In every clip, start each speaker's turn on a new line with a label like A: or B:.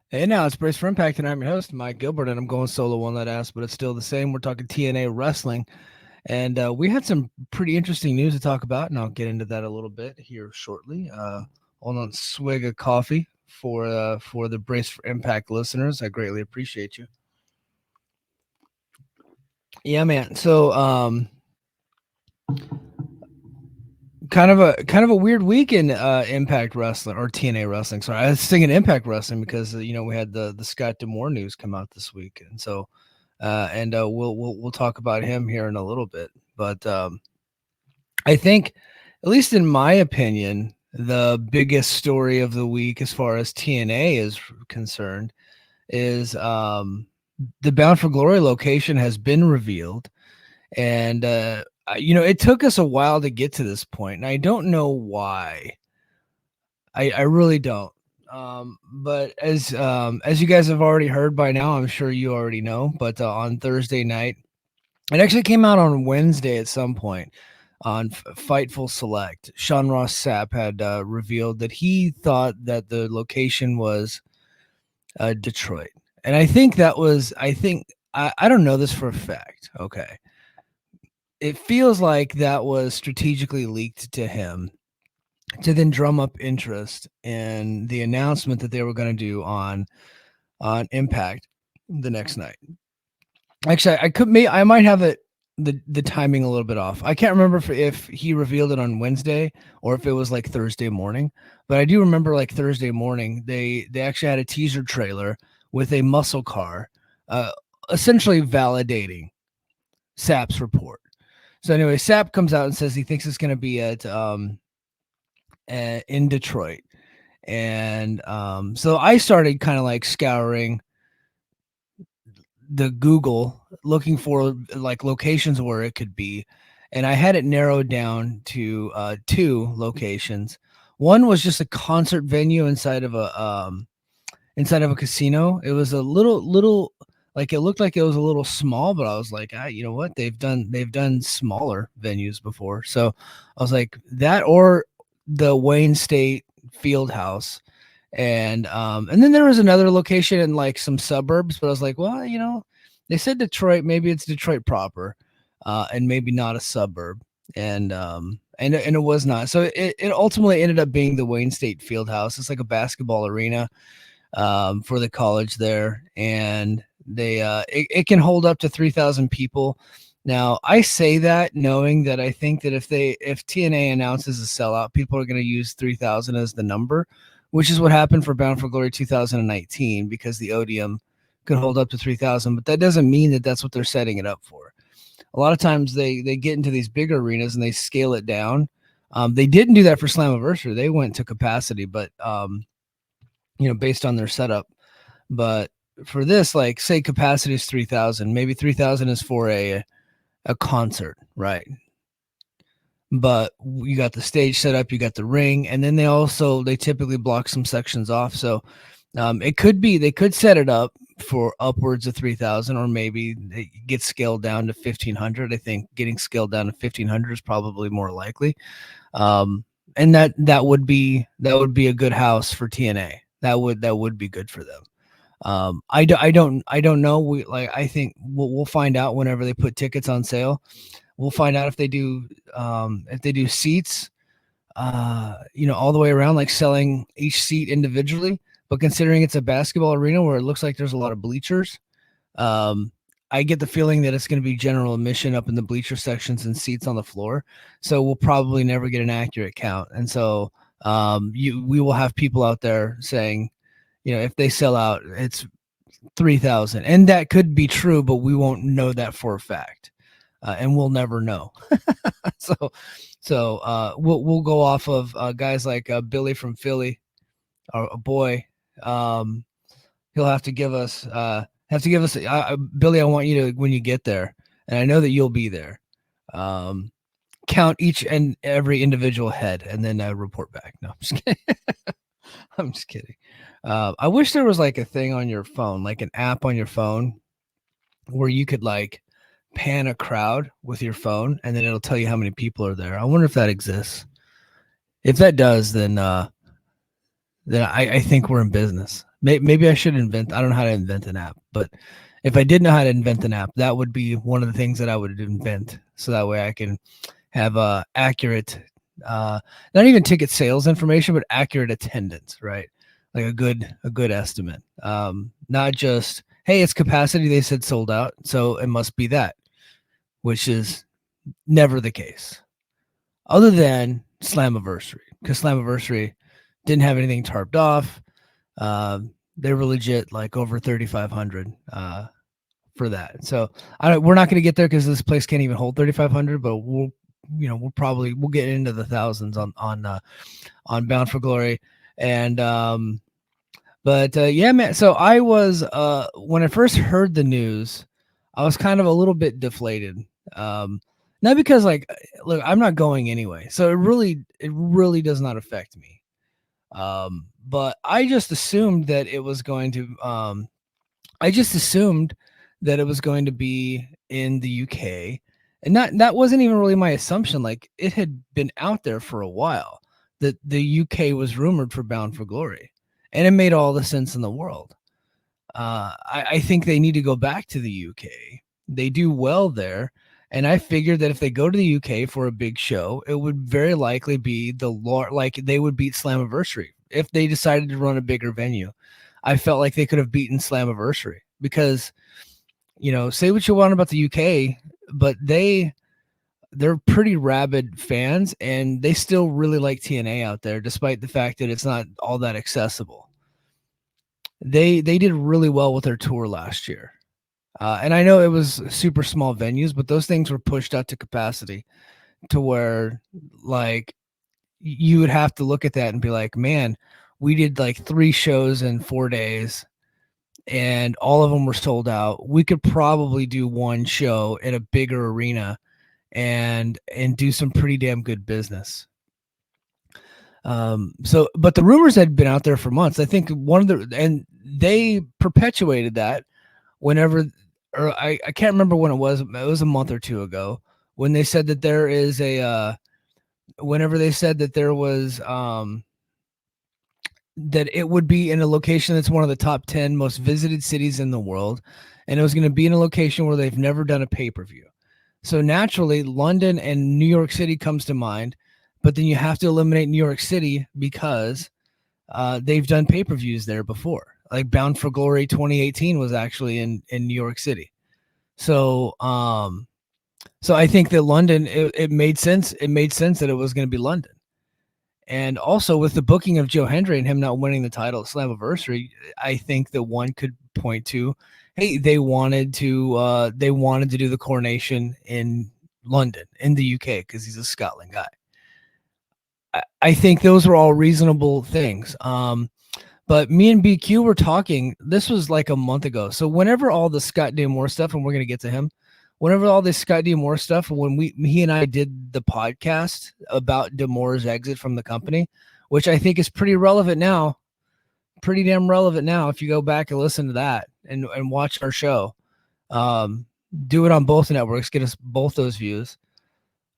A: Hey, now it's Brace for Impact, and I'm your host, Mike Gilbert, and I'm going solo on that ass, but it's still the same. We're talking TNA wrestling, and we had some pretty interesting news to talk about, and I'll get into that a little bit here shortly. Hold on, swig of coffee for the Brace for Impact listeners. I greatly appreciate you. Yeah, man. So, kind of a weird week in Impact Wrestling or TNA Wrestling. Sorry, I was thinking Impact Wrestling because we had the Scott D'Amore news come out this week, and so we'll talk about him here in a little bit. But I think, at least in my opinion, the biggest story of the week as far as TNA is concerned is the Bound for Glory location has been revealed, and it took us a while to get to this point, and I don't know why. I really don't. But as you guys have already heard by now, I'm sure you already know. But on Thursday night, it actually came out on Wednesday at some point on Fightful Select. Sean Ross Sapp had revealed that he thought that the location was Detroit, and I think that was. I don't know this for a fact. Okay, it feels like that was strategically leaked to him to then drum up interest in the announcement that they were going to do on Impact the next night. Actually, I might have it the timing a little bit off. I can't remember if he revealed it on Wednesday or if it was like Thursday morning, but I do remember like Thursday morning they actually had a teaser trailer with a muscle car, essentially validating Sapp's report. So anyway, Sapp comes out and says he thinks it's going to be at in Detroit. And so I started kind of like scouring the Google looking for like locations where it could be. And I had it narrowed down to two locations. One was just a concert venue inside of a casino. It was a little like it looked like it was a little small, but I was like, you know what? They've done smaller venues before. So I was like that or the Wayne State Field House. And then there was another location in like some suburbs, but I was like, well, they said Detroit, maybe it's Detroit proper, and maybe not a suburb. And it was not. So it ultimately ended up being the Wayne State Fieldhouse. It's like a basketball arena for the college there, and it can hold up to 3,000 people. Now I say that knowing that I think that if TNA announces a sellout, people are going to use 3,000 as the number, which is what happened for Bound for Glory 2019 because the Odeum could hold up to 3,000, but that doesn't mean that that's what they're setting it up for. A lot of times they get into these big arenas and they scale it down. They didn't do that for Slammiversary. They went to capacity, but based on their setup. But for this, like say capacity is 3,000, maybe 3,000 is for a concert, right? But you got the stage set up, you got the ring, and then they typically block some sections off. So it could be they could set it up for upwards of 3,000, or maybe it gets scaled down to 1,500. I think getting scaled down to 1,500 is probably more likely. And that would be a good house for TNA. That would be good for them. I don't know. I think we'll find out whenever they put tickets on sale. We'll find out if they do seats, all the way around, like selling each seat individually. But considering it's a basketball arena where it looks like there's a lot of bleachers, I get the feeling that it's going to be general admission up in the bleacher sections and seats on the floor. So we'll probably never get an accurate count. And so we will have people out there saying, if they sell out, it's 3,000. And that could be true, but we won't know that for a fact. And we'll never know. So we'll go off of guys like Billy from Philly, or a boy. He'll have to give us Billy. I want you to, when you get there, and I know that you'll be there. Count each and every individual head, and then report back. No, I'm just kidding. I'm just kidding. I wish there was like a thing on your phone, like an app on your phone, where you could like pan a crowd with your phone and then it'll tell you how many people are there. I wonder if that exists. If that does, then then I think we're in business. Maybe I should invent. I don't know how to invent an app, but if I did know how to invent an app, that would be one of the things that I would invent. So that way I can have accurate, not even ticket sales information, but accurate attendance, right? Like a good estimate. Not just, hey, it's capacity. They said sold out, so it must be that, which is never the case. Other than Slammiversary, because Slammiversary didn't have anything tarped off. They were legit like over 3,500 for that. So we're not going to get there because this place can't even hold 3,500. But we'll get into the thousands on Bound for Glory, and yeah, man. So I was when I first heard the news, I was kind of a little bit deflated. Not because like, look, I'm not going anyway, so it really does not affect me. But I just assumed that it was going to. I just assumed that it was going to be in the UK, and that wasn't even really my assumption. Like it had been out there for a while that the UK was rumored for Bound for Glory, and it made all the sense in the world. I think they need to go back to the UK. They do well there. And I figured that if they go to the UK for a big show, it would very likely be like they would beat Slammiversary if they decided to run a bigger venue. I felt like they could have beaten Slammiversary because, say what you want about the UK, but they're pretty rabid fans and they still really like TNA out there, despite the fact that it's not all that accessible. They did really well with their tour last year. And I know it was super small venues, but those things were pushed out to capacity to where like you would have to look at that and be like, man, we did like 3 shows in 4 days and all of them were sold out. We could probably do one show in a bigger arena and do some pretty damn good business. But the rumors had been out there for months. I think and they perpetuated that whenever, or I can't remember when it was a month or 2 ago when they said that there is whenever they said that there was, that it would be in a location that's one of the top 10 most visited cities in the world. And it was going to be in a location where they've never done a pay-per-view. So naturally, London and New York City comes to mind, but then you have to eliminate New York City because they've done pay-per-views there before. Like Bound for Glory 2018 was actually in New York City. So I think that London, it made sense. It made sense that it was going to be London. And also with the booking of Joe Hendry and him not winning the title at Slammiversary, I think that one could point to, hey, they wanted to do the coronation in London, in the UK, because he's a Scotland guy. I think those were all reasonable things. But me and BQ were talking, this was like a month ago. So whenever all the Scott D'Amore stuff, and we're going to get to him, whenever all this Scott D'Amore stuff, when he and I did the podcast about D'Amore's exit from the company, which I think is pretty relevant now, pretty damn relevant now. If you go back and listen to that and watch our show, do it on both networks, get us both those views.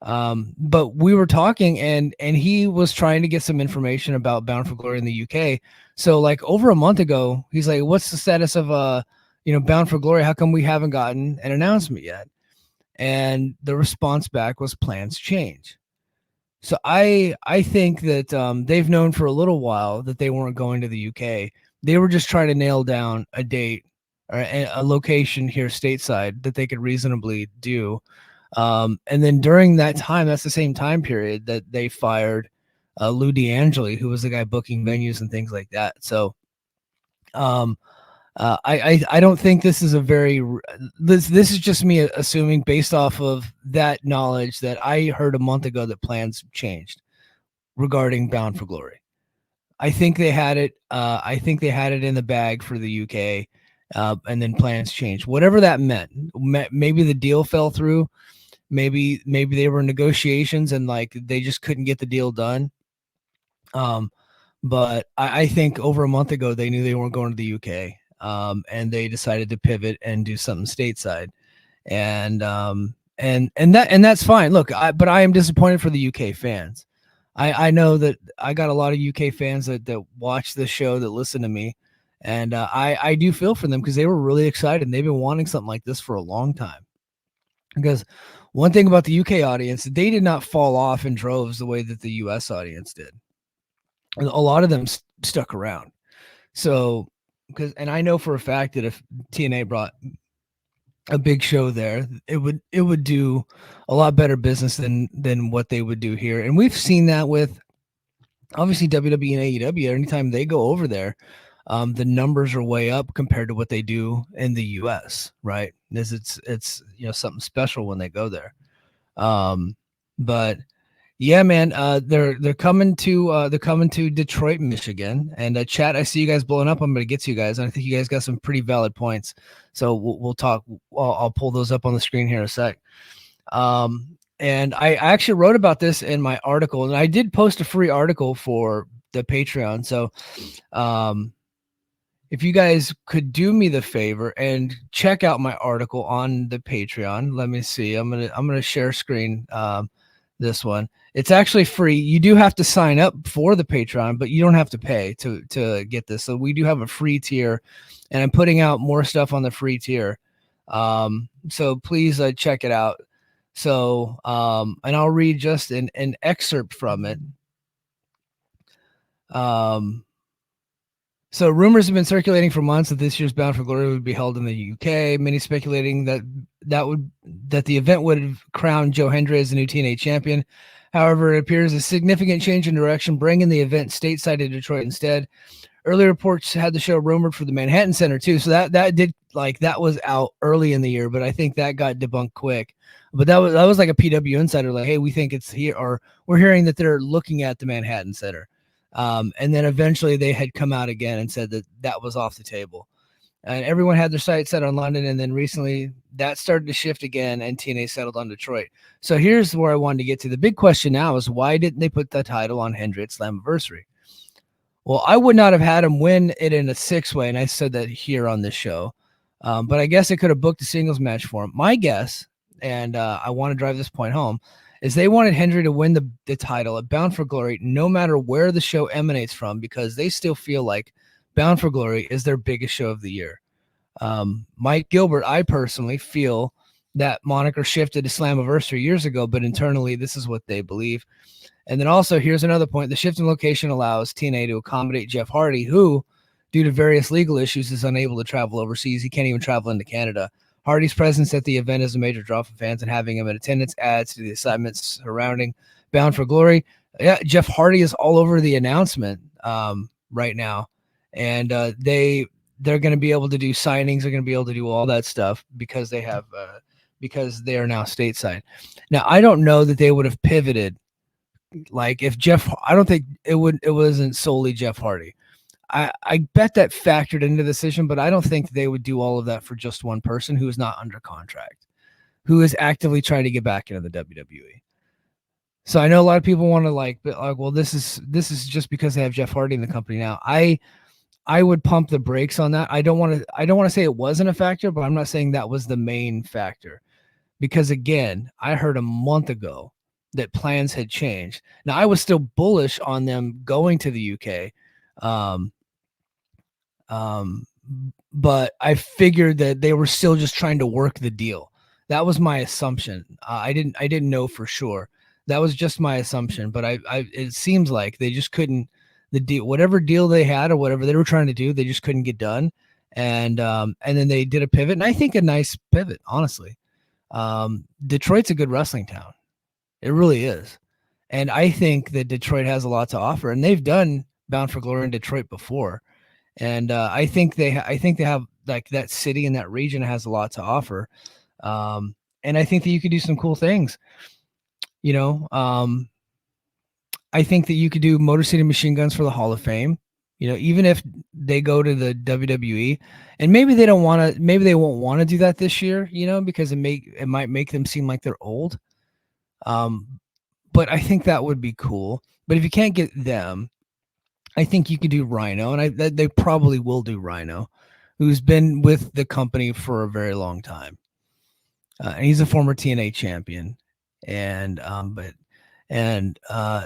A: But we were talking and he was trying to get some information about Bound for Glory in the UK. So like over a month ago, he's like, what's the status of Bound for Glory? How come we haven't gotten an announcement yet? And the response back was plans change. So I think that they've known for a little while that they weren't going to the UK. They were just trying to nail down a date or a location here stateside that they could reasonably do. And then during that time, that's the same time period that they fired Lou D'Angeli, who was the guy booking venues and things like that. So I don't think this is this is just me assuming based off of that knowledge that I heard a month ago that plans changed regarding Bound for Glory. I think they had it. I think they had it in the bag for the UK, and then plans changed. Whatever that meant. Maybe the deal fell through. Maybe they were in negotiations and like they just couldn't get the deal done. But I think over a month ago they knew they weren't going to the UK. And they decided to pivot and do something stateside, and that's fine. Look, but I am disappointed for the UK fans. I know that I got a lot of UK fans that watch the show, that listen to me, and I do feel for them because they were really excited and they've been wanting something like this for a long time. Because one thing about the UK audience, they did not fall off in droves the way that the US audience did. A lot of them stuck around. So, and I know for a fact that if TNA brought a big show there, it would do a lot better business than what they would do here. And we've seen that with obviously WWE and AEW. Anytime they go over there, the numbers are way up compared to what they do in the US, right? Because it's something special when they go there. But yeah, man, they're coming to Detroit, Michigan, and chat. I see you guys blowing up. I'm going to get to you guys, and I think you guys got some pretty valid points. So we'll talk. I'll pull those up on the screen here in a sec. And I actually wrote about this in my article, and I did post a free article for the Patreon. So, if you guys could do me the favor and check out my article on the Patreon, let me see. I'm gonna share screen. This one. It's actually free. You do have to sign up for the Patreon, but you don't have to pay to get this. So we do have a free tier, and I'm putting out more stuff on the free tier. So please check it out. So, and I'll read just an excerpt from it. So rumors have been circulating for months that this year's Bound for Glory would be held in the UK. Many speculating that the event would crown Joe Hendry as the new TNA champion. However, it appears a significant change in direction, bringing the event stateside to Detroit instead. Early reports had the show rumored for the Manhattan Center too, so that was out early in the year, but I think that got debunked quick. But that was like a PW insider, like, hey, we think it's here, or we're hearing that they're looking at the Manhattan Center. And then eventually they had come out again and said that was off the table. And everyone had their sights set on London. And then recently that started to shift again, and TNA settled on Detroit. So here's where I wanted to get to. The big question now is, why didn't they put the title on Hendry at Slammiversary? Well, I would not have had him win it in a 6-way, and I said that here on this show. But I guess they could have booked a singles match for him. My guess, and I want to drive this point home, is they wanted Hendry to win the title at Bound for Glory no matter where the show emanates from, because they still feel like Bound for Glory is their biggest show of the year. Mike Gilbert, I personally feel that moniker shifted to Slammiversary years ago, but internally this is what they believe. And then also, here's another point. The shift in location allows TNA to accommodate Jeff Hardy, who, due to various legal issues, is unable to travel overseas. He can't even travel into Canada. Hardy's presence at the event is a major draw for fans, and having him in attendance adds to the excitement surrounding Bound for Glory. Yeah, Jeff Hardy is all over the announcement right now, and they're going to be able to do signings. They're going to be able to do all that stuff because they are now stateside. Now, I don't know that they would have pivoted. Like if I don't think it wasn't solely Jeff Hardy. I bet that factored into the decision, but I don't think they would do all of that for just one person who is not under contract, who is actively trying to get back into the WWE. So I know a lot of people want to well, this is just because they have Jeff Hardy in the company now. I would pump the brakes on that. I don't want to say it wasn't a factor, but I'm not saying that was the main factor, because again, I heard a month ago that plans had changed. Now I was still bullish on them going to the UK. But I figured that they were still just trying to work the deal. That was my assumption. I didn't know for sure. That was just my assumption, but it seems like they just couldn't, whatever deal they had or whatever they were trying to do, they just couldn't get done. And then they did a pivot, and I think a nice pivot, honestly. Detroit's a good wrestling town. It really is. And I think that Detroit has a lot to offer, and they've done Bound for Glory in Detroit before. And I think they have like that city and that region has a lot to offer. And I think that you could do some cool things. I think that you could do Motor City Machine Guns for the Hall of Fame. Even if they go to the WWE, and maybe they won't want to do that this year, because it might make them seem like they're old. But I think that would be cool. But if you can't get them, I think you could do Rhino, and they probably will do Rhino, who's been with the company for a very long time. And he's a former TNA champion. And And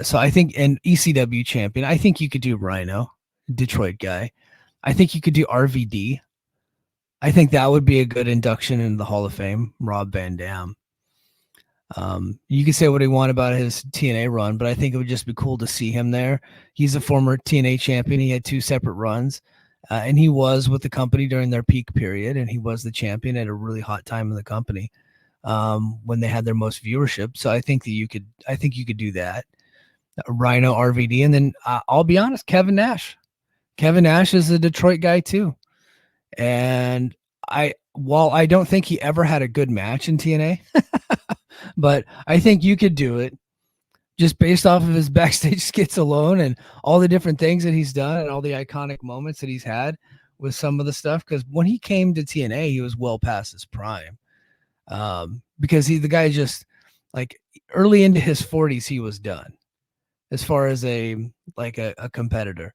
A: so I think, and ECW champion, I think you could do Rhino, Detroit guy. I think you could do RVD. I think that would be a good induction into the Hall of Fame. Rob Van Dam. You can say what you want about his TNA run, but I think it would just be cool to see him there. He's a former TNA champion. He had 2 separate runs, and he was with the company during their peak period, and he was the champion at a really hot time in the company when they had their most viewership. So I think you could do that. Rhino, RVD, and then I'll be honest, Kevin Nash. Kevin Nash is a Detroit guy too, and while I don't think he ever had a good match in TNA, but I think you could do it just based off of his backstage skits alone and all the different things that he's done and all the iconic moments that he's had with some of the stuff. Because when he came to TNA, he was well past his prime. Because the guy just like early into his 40s, he was done as far as a competitor.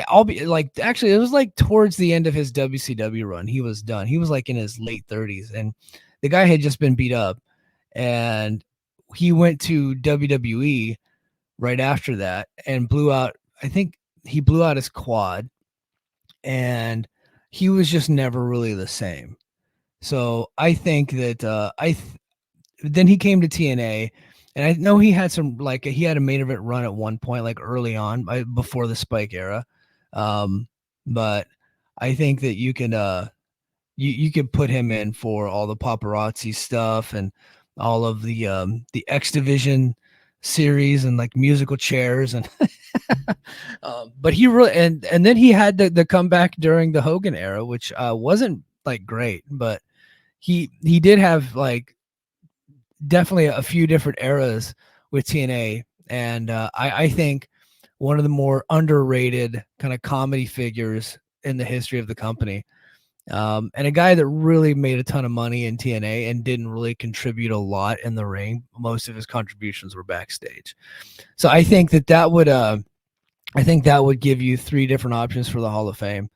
A: I'll be like, actually, it was like towards the end of his WCW run, he was done. He was like in his late 30s, and the guy had just been beat up, and he went to WWE right after that and blew out. I think he blew out his quad, and he was just never really the same. So I think that then he came to TNA, and I know he had some he had a main event run at one point, like early on, before the Spike era. But I think that you can you could put him in for all the paparazzi stuff and all of the X Division series and like musical chairs and but he really and then he had the comeback during the Hogan era, which wasn't like great, but he did have like definitely a few different eras with TNA, and I think one of the more underrated kind of comedy figures in the history of the company, and a guy that really made a ton of money in TNA and didn't really contribute a lot in the ring. Most of his contributions were backstage. So I think that would give you 3 different options for the Hall of Fame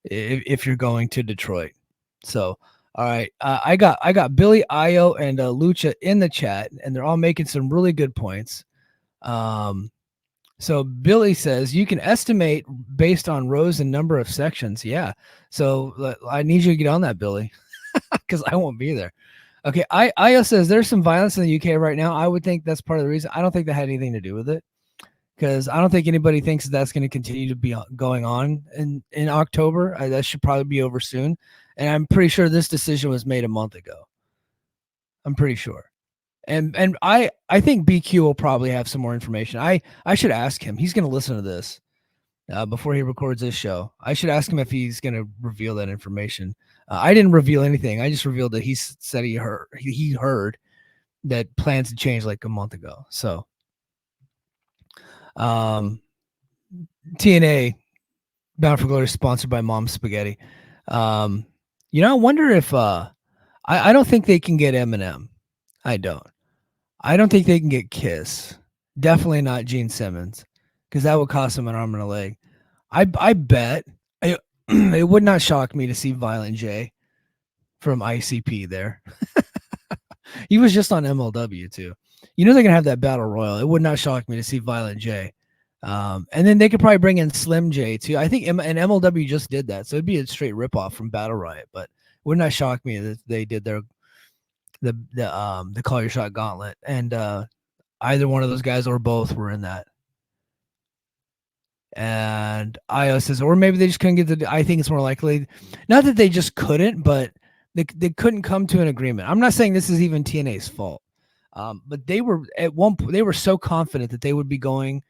A: if you're going to Detroit. So all right, I got Billy, Io, and Lucha in the chat, and they're all making some really good points. So Billy says you can estimate based on rows and number of sections. Yeah. So I need you to get on that, Billy, because I won't be there. Okay. Io says there's some violence in the UK right now. I would think that's part of the reason. I don't think that had anything to do with it, because I don't think anybody thinks that's going to continue to be going on in October. That should probably be over soon. And I'm pretty sure this decision was made a month ago. I'm pretty sure. And I think BQ will probably have some more information. I should ask him. He's going to listen to this before he records this show. I should ask him if he's going to reveal that information. I didn't reveal anything. I just revealed that he said he heard that plans had changed like a month ago. So TNA Bound for Glory is sponsored by Mom Spaghetti. I wonder if I don't think they can get Eminem. I don't think they can get Kiss. Definitely not Gene Simmons, because that would cost him an arm and a leg. I bet it would not shock me to see Violent J from ICP there. He was just on MLW too. They're gonna have that battle royal. It would not shock me to see Violent J. And then they could probably bring in Slim J too. I think and MLW just did that, so it'd be a straight ripoff from Battle Riot. But it would not shock me that they did the Call Your Shot Gauntlet, and either one of those guys or both were in that. And Io says, or maybe they just couldn't get I think it's more likely, not that they just couldn't, but they couldn't come to an agreement. I'm not saying this is even TNA's fault, but they were at one point they were so confident that they would be going,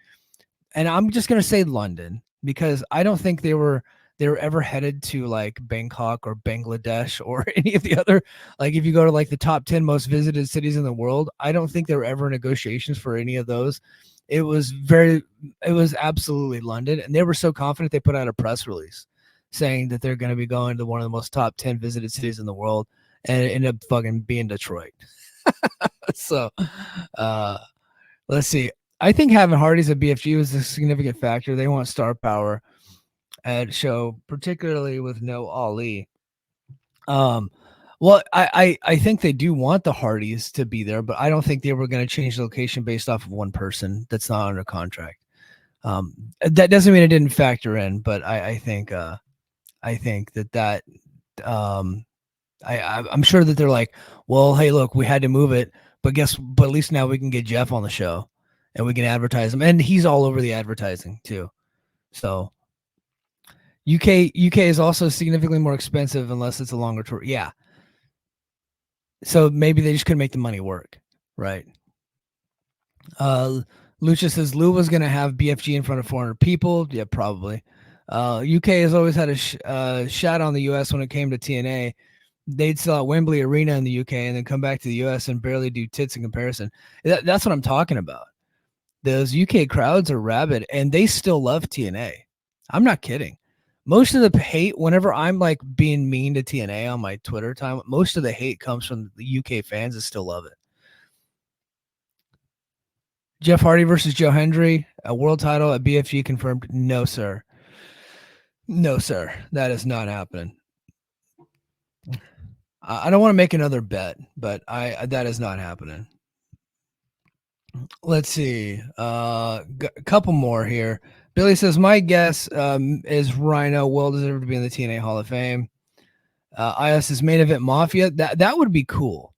A: and I'm just gonna say London, because I don't think they were ever headed to like Bangkok or Bangladesh or any of the other, like if you go to like the top 10 most visited cities in the world, I don't think there were ever negotiations for any of those. It was absolutely London, and they were so confident they put out a press release saying that they're going to be going to one of the most top 10 visited cities in the world, and it ended up fucking being Detroit. So let's see. I think having Hardy's at BFG was a significant factor. They want star power at show, particularly with no Ali. Well, I think they do want the Hardys to be there, but I don't think they were going to change the location based off of one person that's not under contract. That doesn't mean it didn't factor in, but I think that I'm sure that they're like, well, hey, look, we had to move it, but at least now we can get Jeff on the show, and we can advertise him, and he's all over the advertising too. So UK is also significantly more expensive unless it's a longer tour. Yeah. So maybe they just couldn't make the money work, right? Lucha says Lou was going to have BFG in front of 400 people. Yeah, probably. UK has always had a shot on the US when it came to TNA. They'd sell out Wembley Arena in the UK and then come back to the US and barely do tits in comparison. That's what I'm talking about. Those UK crowds are rabid and they still love TNA. I'm not kidding. Most of the hate, whenever I'm like being mean to TNA on my Twitter time, most of the hate comes from the UK fans that still love it. Jeff Hardy versus Joe Hendry, a world title at BFG confirmed. No, sir. No, sir. That is not happening. I don't want to make another bet, but that is not happening. Let's see. A couple more here. Billy says, my guess is Rhino well deserved to be in the TNA Hall of Fame. IS is main event Mafia. That would be cool.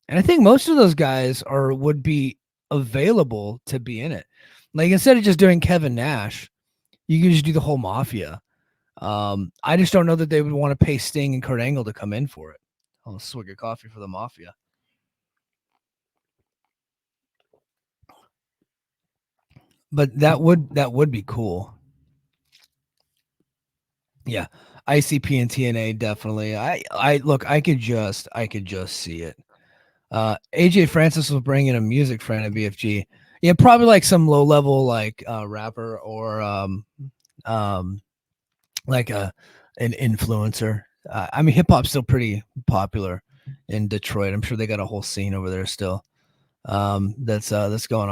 A: And I think most of those guys would be available to be in it. Like instead of just doing Kevin Nash, you can just do the whole Mafia. I just don't know that they would want to pay Sting and Kurt Angle to come in for it. I'll swig a coffee for the Mafia. But that would be cool. Yeah. ICP and TNA definitely. I look, I could just see it. AJ Francis was bringing a music friend at BFG. Yeah, probably like some low level like rapper or like an influencer. I mean, hip hop's still pretty popular in Detroit. I'm sure they got a whole scene over there still. That's going on.